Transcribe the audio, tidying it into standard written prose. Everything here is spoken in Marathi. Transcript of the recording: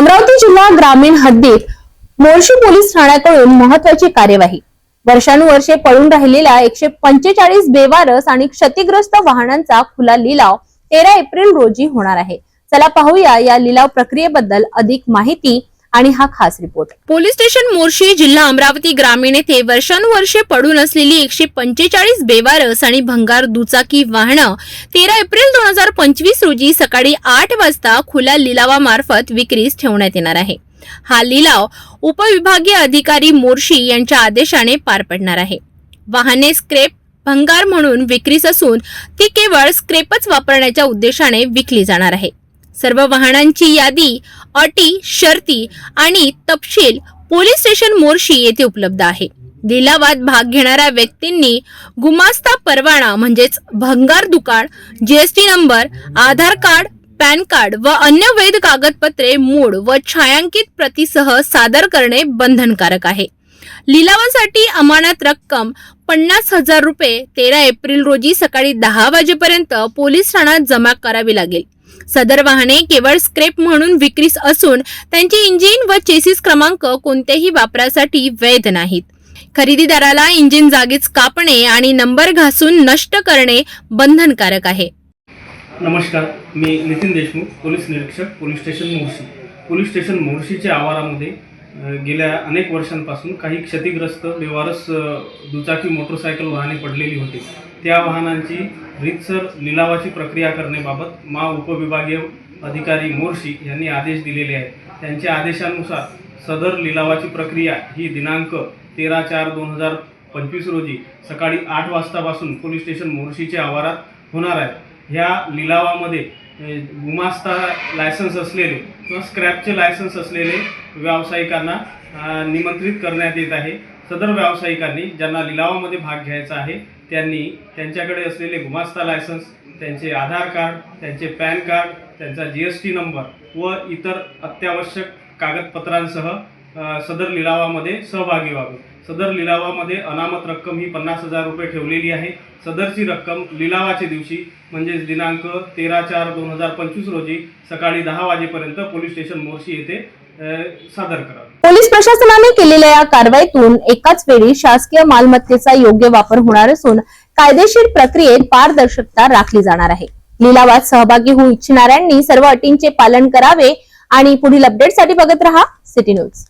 अमरावती जिल्हा ग्रामीण हद्दीत मोर्शी पोलीस ठाण्याकडून महत्त्वाची कार्यवाही। वर्षानुवर्षे पडून राहिलेल्या 145 बेवारस आणि क्षतिग्रस्त वाहनांचा खुला लिलाव 13 एप्रिल रोजी होणार आहे। चला पाहूया या लिलाव प्रक्रियेबद्दल अधिक माहिती आणि हा खास रिपोर्ट। पोलीस स्टेशन मोर्शी जिल्हा अमरावती ग्रामीण येथे वर्षानुवर्षे पडून असलेली 145 बेवारस आणि भंगार दुचाकी वाहनं 13 एप्रिल 2025 रोजी सकाळी 8 वाजता खुल्या लिलावामार्फत विक्रीस ठेवण्यात येणार आहे। हा लिलाव उपविभागीय अधिकारी मोर्शी यांच्या आदेशाने पार पडणार आहे। वाहने स्क्रॅप भंगार म्हणून विक्रीस असून ती केवळ स्क्रॅपच वापरण्याच्या उद्देशाने विकली जाणार आहे। सर्व वाहनांची यादी, अटी, शर्ती आणि तपशील पोलीस स्टेशन मोर्शी येथे उपलब्ध आहे। लिलावात भाग घेणाऱ्या व्यक्तींनी गुमास्ता परवाना म्हणजेच भंगार दुकान, जीएसटी नंबर, आधार कार्ड, पॅन कार्ड व अन्य वैध कागदपत्रे मूळ व छायांकित प्रतीसह सादर करणे बंधनकारक आहे। लिलावासाठी अमानत रक्कम 50,000 रुपये 13 एप्रिल रोजी सकाळी 10 वाजेपर्यंत पोलीस ठाण्यात जमा करावी लागेल। सदर वाहने केवळ स्क्रॅप म्हणून विक्रीस असून त्यांचे इंजिन व चेसिस क्रमांक कोणत्याही वापरासाठी वैध नाहीत। खरेदीदाराला इंजिन जागीच कापणे आणि नंबर घासून नष्ट करणे बंधनकारक आहे। नमस्कार, मी नितीन देशमुख, पोलीस निरीक्षक, police station Morshi. Police station मोर्शीच्या आवारामध्ये गेल्या अनेक वर्षांपासून काही क्षतिग्रस्त बेवारस दुचाकी मोटरसायकल वाहने पडलेली होती। त्या वाहनांची रीतसर लिलावाची प्रक्रिया करण्याबाबत उपविभागीय अधिकारी मोर्शी यांनी आदेश दिलेले आहेत। त्यांच्या आदेशानुसार सदर लिलावाची प्रक्रिया ही दिनांक 13/4/2025 रोजी सकाळी 8 वाजतापासून पोलीस स्टेशन मोर्शीच्या आवारात होणार आहे। ह्या लिलावामध्ये गुमास्ता लायसन्स असलेले किंवा स्क्रॅपचे लायसन्स असलेले व्यावसायिकांना निमंत्रित करण्यात येत आहे। सदर व्यावसायिकांनी ज्यांना लिलावामध्ये भाग घ्यायचा आहे त्यांनी त्यांच्याकडे असलेले गुमास्ता लायसन्स, त्यांचे आधार कार्ड, त्यांचे पॅन कार्ड, त्यांचा जीएसटी नंबर व इतर अत्यावश्यक कागदपत्रांसह सदर लिलावामध्ये सहभागी व्हावे। सदर लिलावामध्ये अनामत रक्कम ही 50,000 रुपये ठेवलेली आहे। सदरची रक्कम लिलावाच्या दिवशी म्हणजे दिनांक 13/4/2025 रोजी सकाळी 10 वाजेपर्यंत पोलीस स्टेशन मोर्शी येथे सादर करावे। पोलीस प्रशासनाने केलेल्या या कारवाईतून एकाच वेळी शासकीय मालमत्तेचा योग्य वापर होणार असून कायदेशीर प्रक्रियेत पारदर्शकता राखली जाणार आहे। लिलावात सहभागी होऊ इच्छिणाऱ्यांनी सर्व अटींचे पालन करावे आणि पुढील अपडेटसाठी बघत रहा सिटी न्यूज।